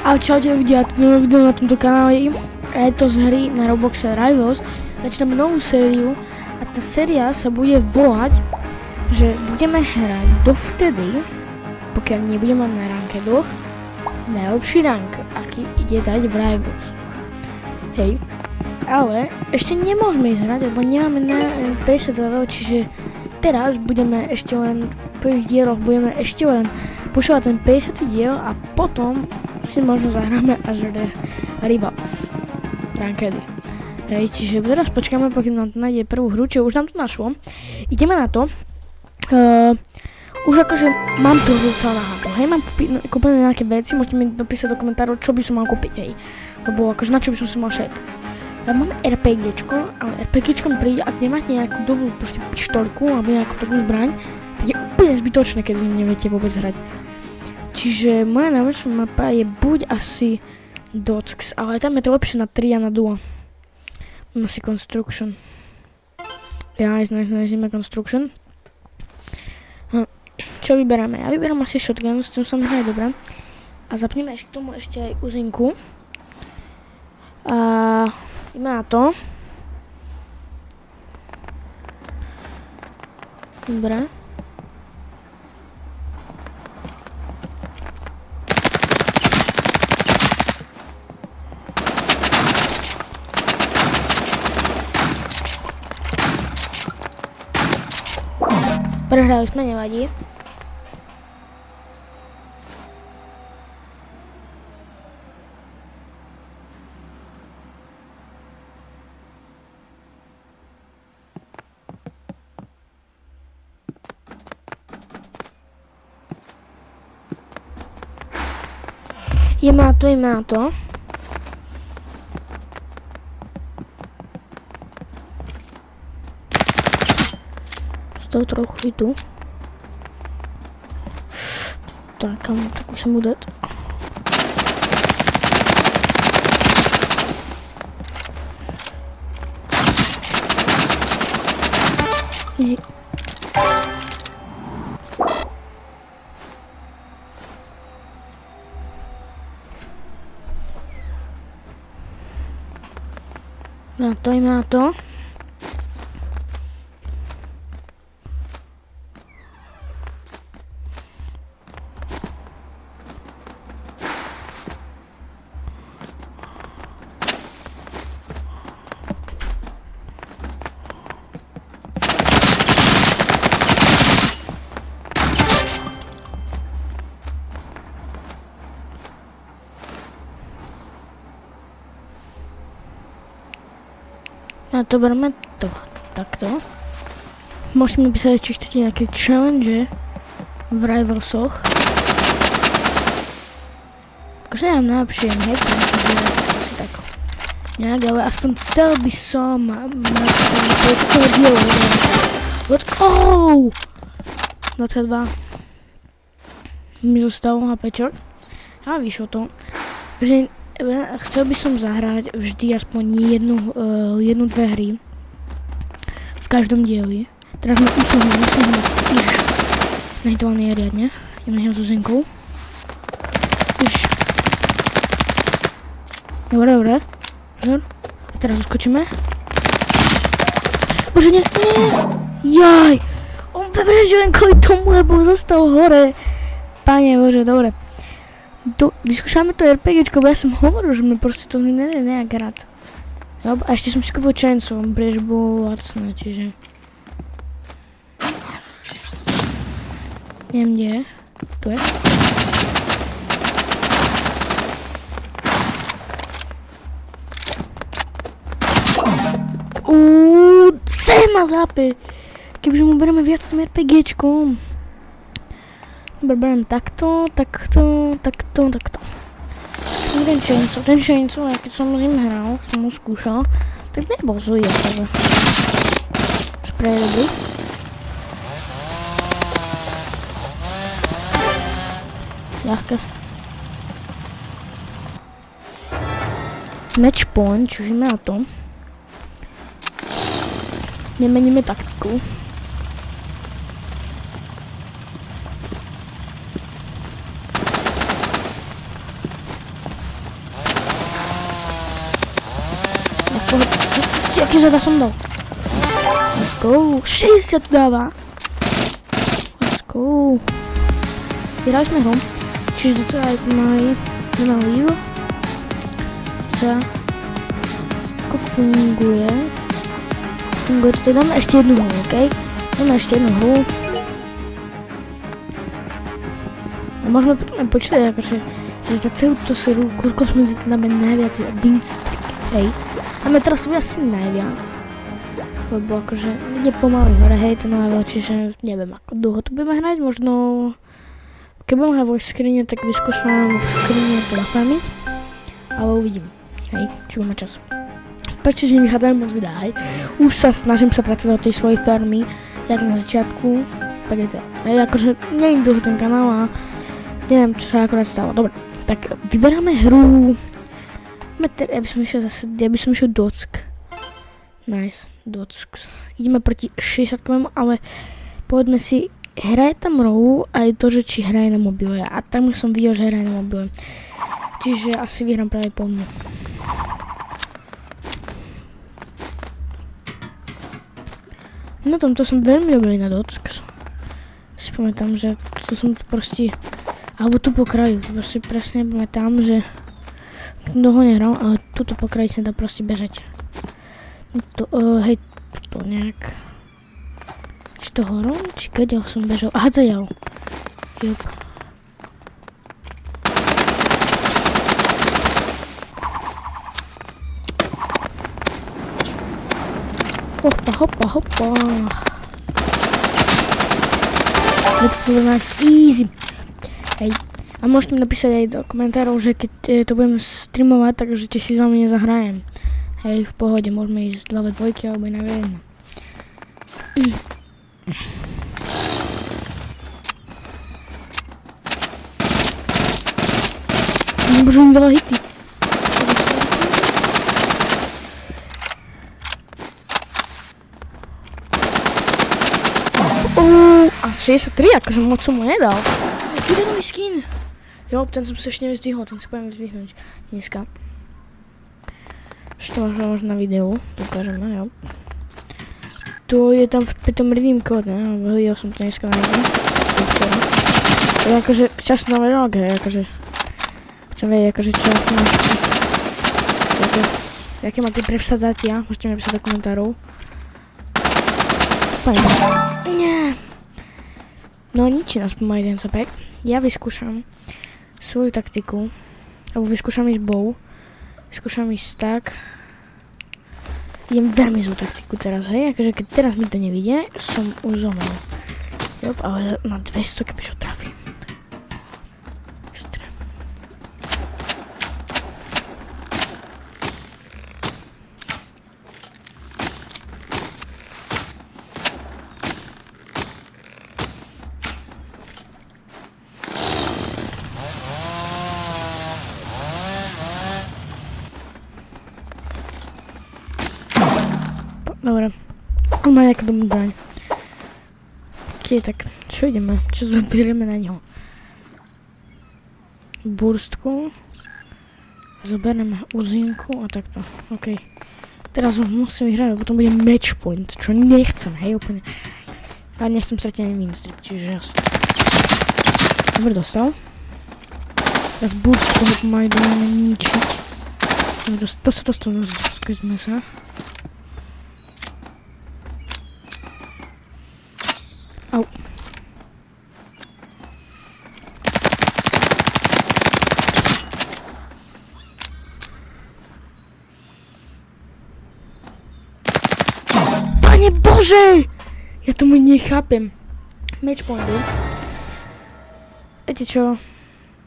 Čaute ľudia, nové video na tomto kanáli. Je to z hry na Robloxe Rivals. Začneme novú sériu a tá séria sa bude volať, že budeme hrať dovtedy, pokiaľ nebudeme mať na rankedoch najlepší rank, aký ide dať v Rivals. Hej, ale ešte nemôžeme ísť hrať, lebo nemáme na 50 level, čiže teraz budeme ešte len v prvých dieloch budeme ešte len pušovať ten 50. diel a potom si možno zahráme až Rivals rankedy. Hej, čiže teraz počkáme, pokým nám to nájde prvú hru, čo už nám to našlo. Ideme na to. Už akože mám tu hru celá na háku. Hej, mám kúpené nejaké veci, môžete mi dopísať do komentárov, čo by som mal kúpiť, hej. Lebo akože na čo by som si mal šetriť. Máme RPGčko, ale RPGčko mi príde, ak nemáte nejakú dobrú proste pištolku alebo nejakú takú zbraň, tak je úplne zbytočné, keď s ním neviete vôbec hrať. Čiže moja najlepšia mapa je buď asi Docks, ale tam je to lepšie na 3 a na duo. Mám asi Construction. Najzime Construction. Čo vyberáme? Ja vyberám asi Shotgun, s tým sa mi hraje dobré. A zapneme k tomu ešte aj uzinku. A ideme na to. Dobre. Prehrali sme, nevadí. Ideme na to. Z toho trochu jdu. Tak musím udělat. Na to. A to bereme to, takto. Môžete mi písať, či chcete nejaké challenge v Rivalsoch. Akože ja mám najlepšie, hej, asi tak. Nejak, ale aspoň chcel by som mať to dielo. Let's go! 22. Mi zostalo HPčok. A vyšlo to. Takže chcel by som zahrať vždy aspoň jednu, dve hry v každom dieli. Teraz musím nahitovaný je riadne. Idem na neho s uzenkou. Dobre. A teraz uskočíme. Bože, nie. Jaj! On vybežil len kvôli tomu, lebo zostal hore. Pane Bože, dobre. Vyskúšame to RPGčko, bo ja som hovoril, že mi proste to nejak rád. A ešte som si kúpil Chainsaw, pretože bolo lacné, čiže... Neviem, kde je. Tu je. Sem na zápe! Kebyže mu bereme viac s tým RPGčkom. Dobre, beriem takto. Ten Chainsaw, ja keď som s ním hral, som ho skúšal, tak nebol zlý, ale sprej dobrý. Ľahké. Match point, čiže ideme na to. Nemeníme taktiku. Koľký zada som dal? Let's go. 60 tu dáva. Let's go. Vyhrali sme hru. Čiže docela aj pomáhají. Ideme lív. Ako funguje. Funguje to, dáme ešte jednu hru, okej? Dáme ešte jednu hru. A môžeme potom počítať, akože za celú tú séru, koľko sme dáme najviac win streak, hej? Dáme teraz sme asi najviac. Lebo akože ide pomaly hore, hej, ten level, čiže neviem, ako dlho to budeme hrať, možno... Keď budem hrať vo skrine, tak vyskúšam v skrine to nafarmiť. Ale uvidím, hej, či budeme čas. Prečo, že nevychádzajú moc videá, hej? Už sa snažím sa pracovať do tej svojej farmy, tak na začiatku, tak je teraz. Hej, akože nie je dlho ten kanál a neviem, čo sa akorát stalo. Dobre, tak vyberáme hru. Ja by som išiel Dock. Nice, Dock. Ideme proti 60-kovému, ale povedme si, hraje tam rolu aj to, že či hraje na mobile. A tam som videl, že hraje na mobile. Čiže asi vyhrám práve po mne. Na tomto som veľmi dobrý na Dock. Si pamätám, že to som proste... Alebo tu po kraju, proste presne pamätám, že dlho nehral, ale tuto po kraji sa dá proste bežať. Hej, to nejak... Či to horom? Či kde som bežal? Aha, to jel. Jup. Hopa. Je to easy. Hej. A môžete mi napísať aj do komentárov, že keď to budem streamovať, takže či si s vami nezahrajem. Hej, v pohode, môžeme ísť 2v2 alebo na 1. Nemôžu mi veľa hity. A 63, akože moc som mu nedal. Kde nový skin? Jo, ten som sa ešte nevyzdvihol, ten si budem vyzdvihnúť dneska. Ešte možno na videu, ukážeme, jo. To je tam v tom review kód, ne? Videl som to dneska na videu. To je akože čas nový rok, hej, akože. Chcem vedieť, akože čo jaké máte prevsadzatia, môžete mi napísať do komentárov. Nie. No nič nás pomaly ten sapek. Ja vyskúšam svoju taktiku. Alebo vyskúšam ísť bow. Vyskúšam ísť tak. Idem veľmi zlú taktiku teraz, hej. Akože keď teraz mi to nevidie, som už zomrel. Jop, ale na 200 kebyže ho trafím. Extrém. Dobre, on má nejakú dobrú daň. Ok, tak čo ideme? Čo zoberieme na ňo? Burstku. Zoberieme uzinku a takto. Ok. Teraz už musím vyhrať, potom bude match point, čo nechcem, hej, úplne. A nechcem stratiť ani minstrik, čiže jasne. Dobre, dostal. Teraz burstku ho pomaly dáme ničiť. To sa dostalo, skrytme sa. Au. Pane Bože! Ja tomu nechápem. Match pointu. Viete čo?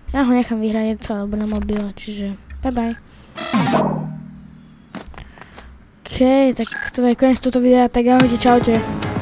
Ja ho nechám vyhrať, je celé dobré na mobile, čiže bye bye. OK, tak toto je koniec toto videa, tak ahojte, čaute.